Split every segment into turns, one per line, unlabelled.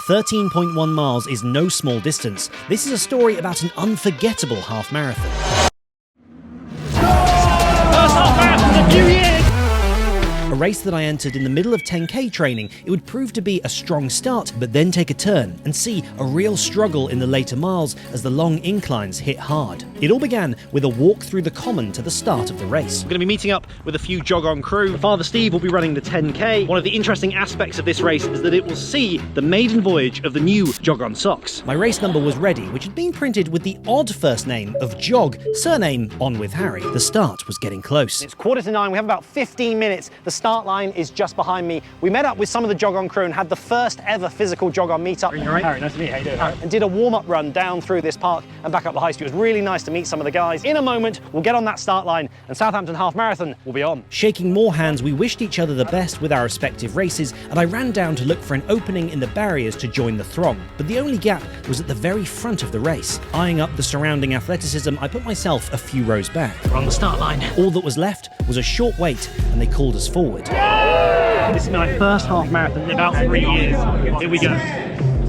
13.1 miles is no small distance. This is a story about an unforgettable half marathon.
First half marathon in a few years!
A race that I entered in the middle of 10k training. It would prove to be a strong start, but then take a turn and see a real struggle in the later miles as the long inclines hit hard. It all began with a walk through the common to the start of the race.
We're going to be meeting up with a few Jog On crew. Father Steve will be running the 10k. One of the interesting aspects of this race is that it will see the maiden voyage of the new Jog On socks.
My race number was ready, which had been printed with the odd first name of Jog, surname On with Harry. The start was getting close.
It's 8:45, we have about 15 minutes. The start line is just behind me. We met up with some of the Jog On crew and had the first ever physical Jog On meetup.
Right. Harry, nice to meet you. How you doing?
And did a warm-up run down through this park and back up the high street. It was really nice to meet some of the guys. In a moment, we'll get on that start line and Southampton Half Marathon will be on.
Shaking more hands, we wished each other the best with our respective races, and I ran down to look for an opening in the barriers to join the throng. But the only gap was at the very front of the race. Eyeing up the surrounding athleticism, I put myself a few rows back.
We're on the start line.
All that was left was a short wait, and they called us forward.
This is my first half marathon in about 3 years. Here we go.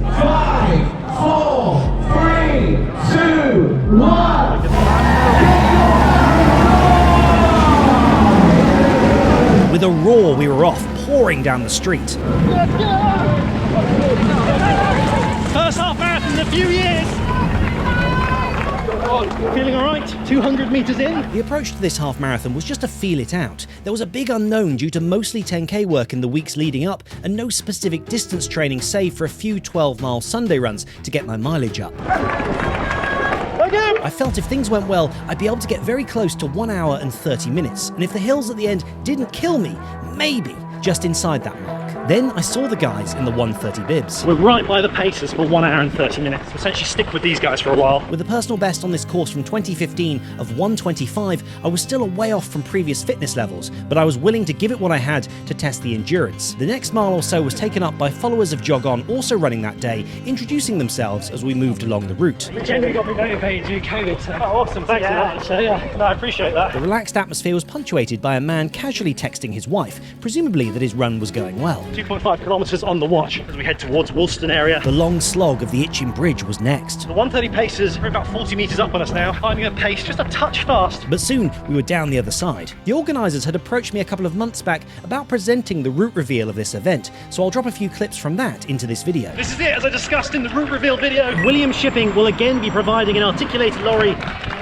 5, 4, 3, 2, 1.
With a roar, we were off, pouring down the street.
First half marathon in a few years. Feeling all right? 200 meters in.
The approach to this half marathon was just to feel it out. There was a big unknown due to mostly 10k work in the weeks leading up and no specific distance training save for a few 12-mile Sunday runs to get my mileage up. I felt if things went well, I'd be able to get very close to 1 hour and 30 minutes. And if the hills at the end didn't kill me, maybe just inside that mark. Then I saw the guys in the 1:30 bibs.
We're right by the paces for 1 hour and 30 minutes. We'll essentially stick with these guys for a while.
With a personal best on this course from 2015 of 1:25, I was still a way off from previous fitness levels, but I was willing to give it what I had to test the endurance. The next mile or so was taken up by followers of Jog On also running that day, introducing themselves as we moved along the route.
We generally got me motivated during COVID, so.
Oh, awesome. Thanks for that. So, yeah, no, I appreciate that.
The relaxed atmosphere was punctuated by a man casually texting his wife, presumably that his run was going well.
2.5 kilometres on the watch as we head towards Woolston area.
The long slog of the Itching Bridge was next.
The 1:30 paces are about 40 metres up on us now, finding a pace just a touch fast.
But soon we were down the other side. The organisers had approached me a couple of months back about presenting the route reveal of this event, so I'll drop a few clips from that into this video.
This is it, as I discussed in the route reveal video. Williams Shipping will again be providing an articulated lorry.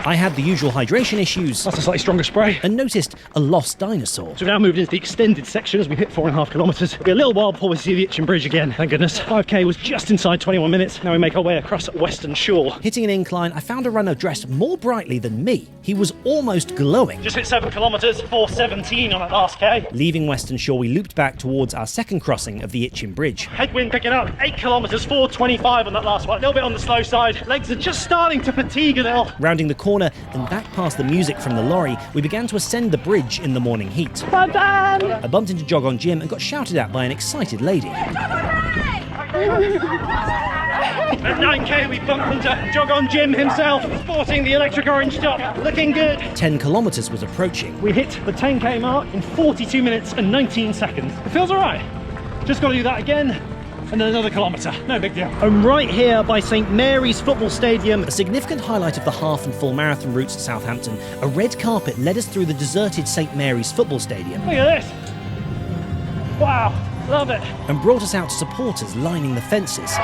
I had the usual hydration issues.
That's a slightly stronger spray.
And noticed a lost dinosaur.
So we've now moved into the extended section as we hit 4.5 kilometres. It'll be a little while before we see the Itching Bridge again, thank goodness. 5k was just inside 21 minutes. Now we make our way across Western Shore.
Hitting an incline, I found a runner dressed more brightly than me. He was almost glowing.
Just hit 7 kilometres, 4:17 on that last k.
Leaving Western Shore, we looped back towards our second crossing of the Itching Bridge.
Headwind picking up, 8 kilometres, 4:25 on that last one. A little bit on the slow side. Legs are just starting to fatigue a little.
Rounding the corner and back past the music from the lorry, we began to ascend the bridge in the morning heat.
Bye, Dan!
I bumped into Jog On Jim and got shouted at by an excited lady.
At 9k we bumped into Jog On Jim himself, sporting the electric orange top, looking good.
10 kilometres was approaching.
We hit the 10k mark in 42 minutes and 19 seconds. It feels alright. Just got to do that again. And then another kilometre, no big deal. I'm right here by St Mary's Football Stadium.
A significant highlight of the half and full marathon routes at Southampton, a red carpet led us through the deserted St Mary's Football Stadium.
Look at this. Wow, love it.
And brought us out to supporters lining the fences.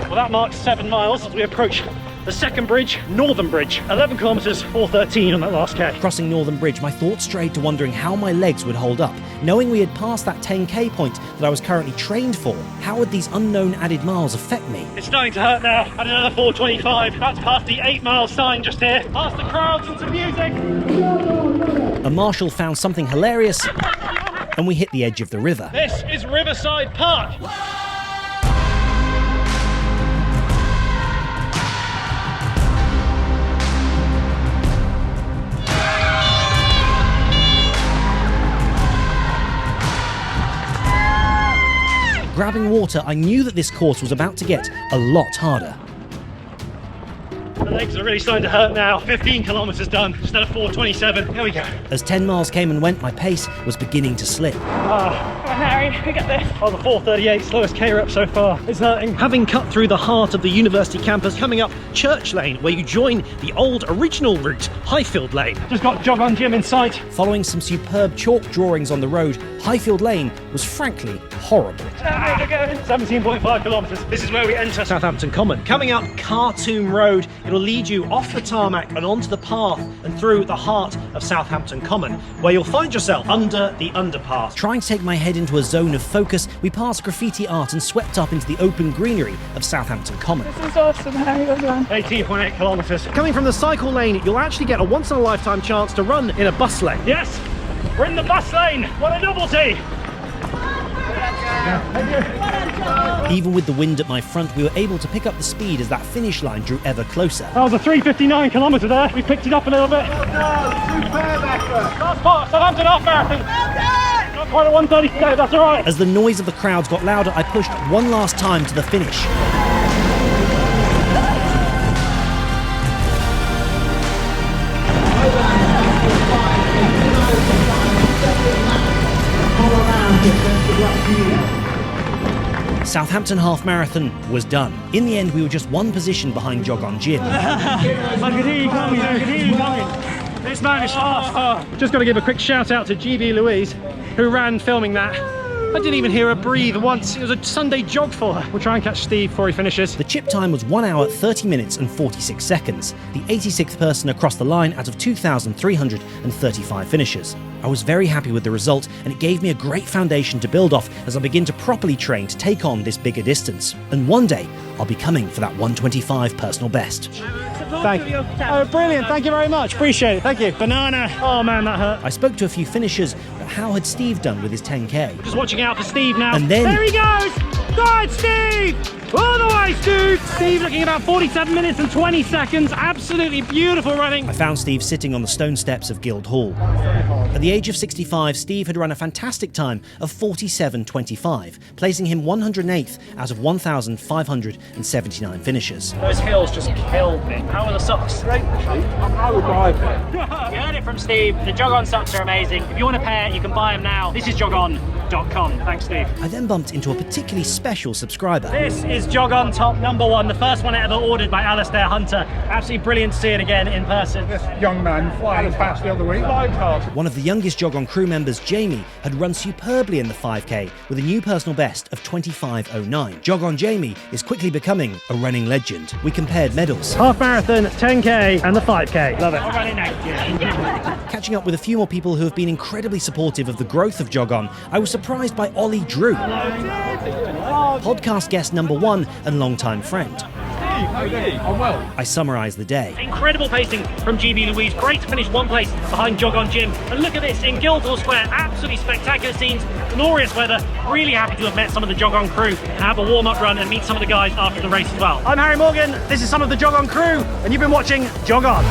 Well, that marks 7 miles as we approach the second bridge, Northern Bridge. 11 kilometres, 4:13 on that last k.
Crossing Northern Bridge, my thoughts strayed to wondering how my legs would hold up. Knowing we had passed that 10k point that I was currently trained for, how would these unknown added miles affect me?
It's starting to hurt now. At another 4:25. That's past the 8-mile sign just here. Past the crowds and some music.
A marshal found something hilarious, and we hit the edge of the river.
This is Riverside Park.
Grabbing water, I knew that this course was about to get a lot harder.
The legs are really starting to hurt now. 15 kilometers done, instead of 4:27. Here we go.
As 10 miles came and went, my pace was beginning to slip.
Come on, Harry, we got this.
Oh, the 4:38, slowest K rep so far. It's hurting. Having cut through the heart of the university campus, coming up Church Lane, where you join the old original route, Highfield Lane. Just got Jog On Gym in sight.
Following some superb chalk drawings on the road, Highfield Lane was frankly horrible.
17.5 kilometers. This is where we enter Southampton Common. Coming up Khartoum Road, it'll lead you off the tarmac and onto the path and through the heart of Southampton Common, where you'll find yourself under the underpass.
Trying to take my head into a zone of focus, we passed graffiti art and swept up into the open greenery of Southampton Common.
This is awesome, Harry, well done.
18.8 kilometers. Coming from the cycle lane, you'll actually get a once-in-a-lifetime chance to run in a bus lane. Yes, we're in the bus lane. What a novelty!
Even with the wind at my front, we were able to pick up the speed as that finish line drew ever closer.
That was a 3:59 kilometer there. We picked it up a little bit. Last part, Southampton Half Marathon. Not quite at 1:30 today, that's all right.
As the noise of the crowds got louder, I pushed one last time to the finish. Southampton Half Marathon was done. In the end, we were just one position behind Jog On Gym.
I could hear you coming, I could hear you coming. This man is fast. Just got to give a quick shout out to GB Louise, who ran filming that. I didn't even hear her breathe once. It was a Sunday jog for her. We'll try and catch Steve before he finishes.
The chip time was 1 hour, 30 minutes and 46 seconds, the 86th person across the line out of 2,335 finishers. I was very happy with the result, and it gave me a great foundation to build off as I begin to properly train to take on this bigger distance. And one day, I'll be coming for that 125 personal best.
Thank you. Oh, brilliant. Thank you very much. Appreciate it. Thank you. Banana. Oh, man, that hurt.
I spoke to a few finishers, but how had Steve done with his 10K?
Just watching out for Steve now.
And then...
there he goes! Go ahead, Steve! All the way, Steve! Steve looking about 47 minutes and 20 seconds. Absolutely beautiful running.
I found Steve sitting on the stone steps of Guildhall. At the age of 65, Steve had run a fantastic time of 47.25, placing him 108th out of 1,579 finishers.
Those hills just killed me. How are the socks? Great. I would drive it. You heard it from Steve. The Jog On socks are amazing. If you want a pair, you can buy them now. This is jogon.com. Thanks, Steve.
I then bumped into a particularly special subscriber.
This is Jog On top #1, the first one ever ordered by Alistair Hunter. Absolutely brilliant to see it again in person.
This young man flying past the other week.
One of the youngest Jog On crew members, Jamie, had run superbly in the 5K with a new personal best of 25.09. Jog On Jamie is quickly becoming a running legend. We compared medals.
Half marathon, 10K and the 5K. Love it. I'll run it next year.
Catching up with a few more people who have been incredibly supportive of the growth of Jog On, I was surprised by Ollie Drew, podcast guest #1 and longtime friend.
I'm well.
I summarised the day.
Incredible pacing from GB Louise. Great to finish one place behind Jog On Gym. And look at this in Guildhall Square. Absolutely spectacular scenes. Glorious weather. Really happy to have met some of the Jog On crew and have a warm-up run and meet some of the guys after the race as well. I'm Harry Morgan. This is some of the Jog On crew, and you've been watching Jog On.